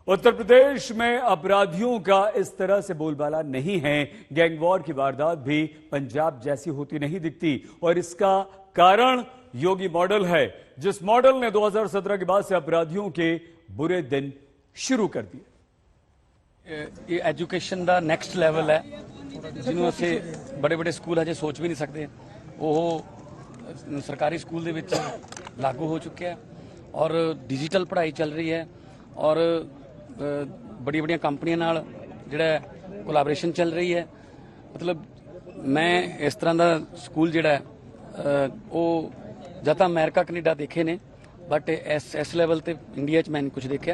उत्तर प्रदेश में अपराधियों का इस तरह से बोलबाला नहीं है। गैंगवॉर की वारदात भी पंजाब जैसी होती नहीं दिखती और इसका कारण योगी मॉडल है, जिस मॉडल ने 2017 के बाद से अपराधियों के बुरे दिन शुरू कर दिए। ये एजुकेशन का नैक्सट लैवल है, जिन्होंने से बड़े बड़े स्कूल अजे सोच भी नहीं सकते, वो सरकारी स्कूल दे विच लागू हो चुके हैं और डिजिटल पढ़ाई चल रही है और बड़ी बड़ी कंपनियों नाल जिहड़ा कोलैबोरेशन चल रही है। मतलब मैं इस तरह का स्कूल जिहड़ा वो जब तक अमेरिका कनेडा देखे ने, बट इस लेवल ते इंडिया च मैंने कुछ देखा।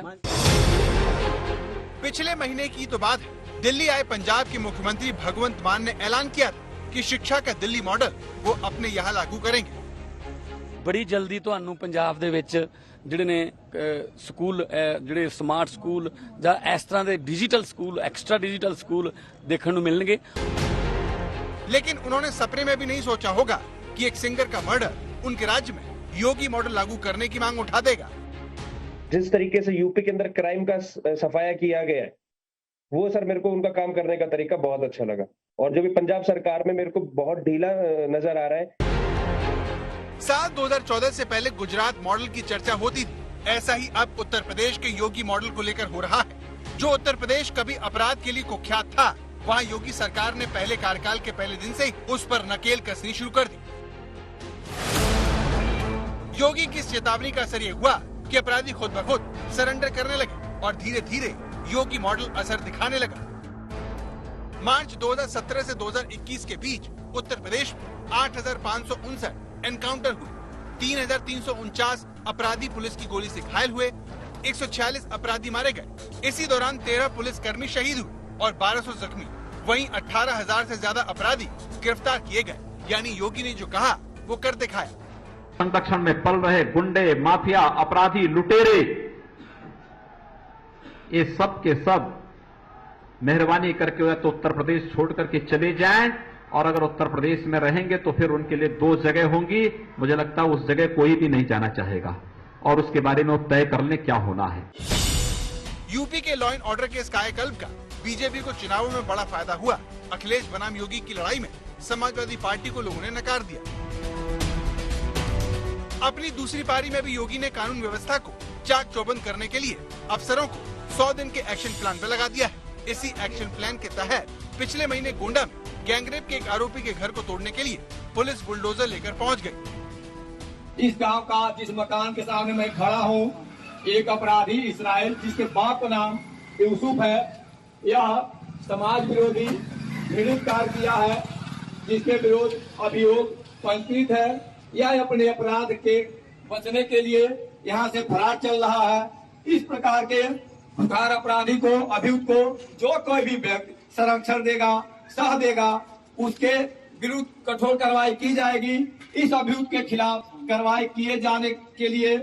पिछले महीने की तो बात है, दिल्ली आए पंजाब के मुख्यमंत्री भगवंत मान ने ऐलान किया था कि शिक्षा का दिल्ली मॉडल वो अपने यहाँ लागू करेंगे। बड़ी जल्दी तुहानू पंजाब दे विच जिहड़े ने स्कूल जिहड़े स्मार्ट स्कूल जां इस तरह के digital school, extra digital school देखने को मिलणगे। लेकिन उन्होंने सपने में भी नहीं सोचा होगा कि एक सिंगर का मर्डर उनके राज्य में योगी मॉडल लागू करने की मांग उठा देगा। जिस तरीके से यूपी के अंदर क्राइम का सफाया किया गया है, वो सर मेरे को उनका काम करने का तरीका बहुत अच्छा लगा। और जो भी पंजाब सरकार में मेरे को बहुत ढीला नजर आ रहा है। साल 2014 से पहले गुजरात मॉडल की चर्चा होती थी, ऐसा ही अब उत्तर प्रदेश के योगी मॉडल को लेकर हो रहा है। जो उत्तर प्रदेश कभी अपराध के लिए कुख्यात था, वहाँ योगी सरकार ने पहले कार्यकाल के पहले दिन से ही उस पर नकेल कसनी शुरू कर दी। योगी की इस चेतावनी का असर ये हुआ कि अपराधी खुद ब खुद सरेंडर करने लगे और धीरे धीरे योगी मॉडल असर दिखाने लगा। मार्च 2017 से 2021 के बीच उत्तर प्रदेश में 8,559 एनकाउंटर हुए, 3,349 अपराधी पुलिस की गोली से घायल हुए, 146 अपराधी मारे गए। इसी दौरान 13 पुलिसकर्मी शहीद हुए और 1200 जख्मी। वहीं 18,000 से ज्यादा अपराधी गिरफ्तार किए गए। यानी योगी ने जो कहा वो कर दिखाया। संरक्षण में पल रहे गुंडे, माफिया, अपराधी, लुटेरे, ये सब के सब मेहरबानी करके तो उत्तर प्रदेश छोड़ करके चले जाएं, और अगर उत्तर प्रदेश में रहेंगे तो फिर उनके लिए दो जगह होंगी। मुझे लगता है उस जगह कोई भी नहीं जाना चाहेगा और उसके बारे में वो तय कर ले क्या होना है। यूपी के लॉ एंड ऑर्डर के इस कायाकल्प का बीजेपी को चुनावों में बड़ा फायदा हुआ। अखिलेश बनाम योगी की लड़ाई में समाजवादी पार्टी को लोगों ने नकार दिया। अपनी दूसरी पारी में भी योगी ने कानून व्यवस्था को चाक चौबंद करने के लिए अफसरों को 100 दिन के एक्शन प्लान पे लगा दिया है। इसी एक्शन प्लान के तहत पिछले महीने गोंडा में गैंगरेप के एक आरोपी के घर को तोड़ने के लिए पुलिस बुलडोजर लेकर पहुंच गई। इस गांव का जिस मकान के सामने मैं खड़ा हूं, एक अपराधी इसराइल, जिसके बाप का नाम यूसुफ है, यह समाज विरोधी घृणित कार्य किया है, जिसके विरोध अभियोग पंजीकृत है। यह अपने अपराध के बचने के लिए यहाँ से फरार चल रहा है। इस प्रकार के फरार अपराधी को, अभियुक्त को जो कोई भी व्यक्ति संरक्षण देगा, सह देगा, उसके विरुद्ध कठोर कार्रवाई की जाएगी। इस अभियुक्त के खिलाफ कार्रवाई किए जाने के लिए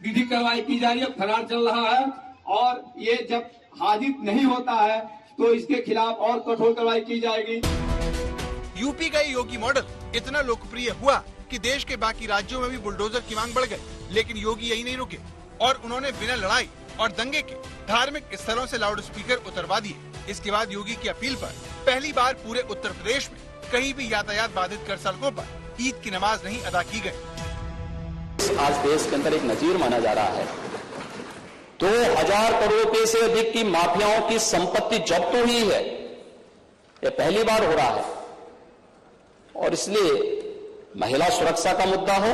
विधिक कार्रवाई की जा रही है। फरार चल रहा है और ये जब हाजिर नहीं होता है तो इसके खिलाफ और कठोर कार्रवाई की जाएगी। यूपी का योगी मॉडल इतना लोकप्रिय हुआ कि देश के बाकी राज्यों में भी बुलडोजर की मांग बढ़ गई। लेकिन योगी यही नहीं रुके और उन्होंने बिना लड़ाई और दंगे के धार्मिक स्थलों से लाउड स्पीकर उतरवा दिए। इसके बाद योगी की अपील पर पहली बार पूरे उत्तर प्रदेश में कहीं भी यातायात बाधित कर सड़कों पर ईद की नमाज नहीं अदा की गई। आज देश के अंदर एक नजीर माना जा रहा है। 2000 करोड़ रुपए से अधिक की माफियाओं की संपत्ति जब्त हुई है। यह पहली बार हो रहा है और इसलिए महिला सुरक्षा का मुद्दा हो,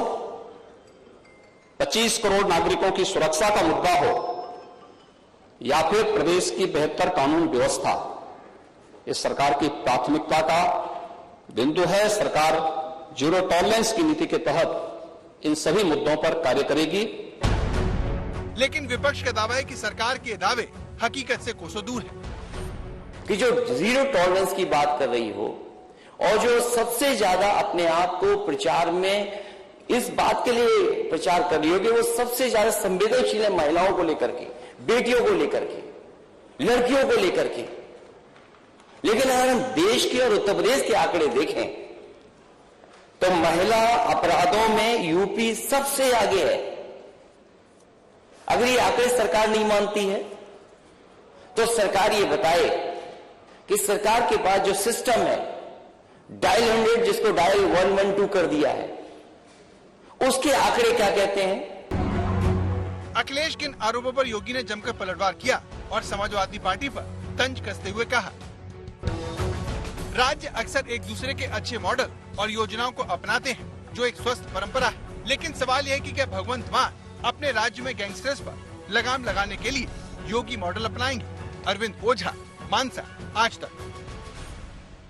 25 करोड़ नागरिकों की सुरक्षा का मुद्दा हो, या फिर प्रदेश की बेहतर कानून व्यवस्था, इस सरकार की प्राथमिकता का बिंदु है। सरकार जीरो टॉलरेंस की नीति के तहत इन सभी मुद्दों पर कार्य करेगी। लेकिन विपक्ष का दावा है कि सरकार के दावे हकीकत से कोसों दूर है। कि जो जीरो टॉलरेंस की बात कर रही हो और जो सबसे ज्यादा अपने आप को प्रचार में इस बात के लिए प्रचार कर रही हो कि वो सबसे ज्यादा संवेदनशील है महिलाओं को लेकर के, बेटियों को लेकर के, लड़कियों को लेकर के। लेकिन अगर हम देश के और उत्तर प्रदेश के आंकड़े देखें तो महिला अपराधों में यूपी सबसे आगे है। अगर ये आंकड़े सरकार नहीं मानती है तो सरकार ये बताए कि सरकार के पास जो सिस्टम है डायल 100 जिसको डायल 112 कर दिया है, उसके आंकड़े क्या कहते हैं। अखिलेश के इन आरोपों पर योगी ने जमकर पलटवार किया और समाजवादी पार्टी पर तंज कसते हुए कहा, राज्य अक्सर एक दूसरे के अच्छे मॉडल और योजनाओं को अपनाते हैं जो एक स्वस्थ परंपरा है, लेकिन सवाल यह है कि क्या भगवंत मान अपने राज्य में गैंगस्टर्स पर लगाम लगाने के लिए योगी मॉडल अपनाएंगे। अरविंद ओझा, मानसा, आज तक।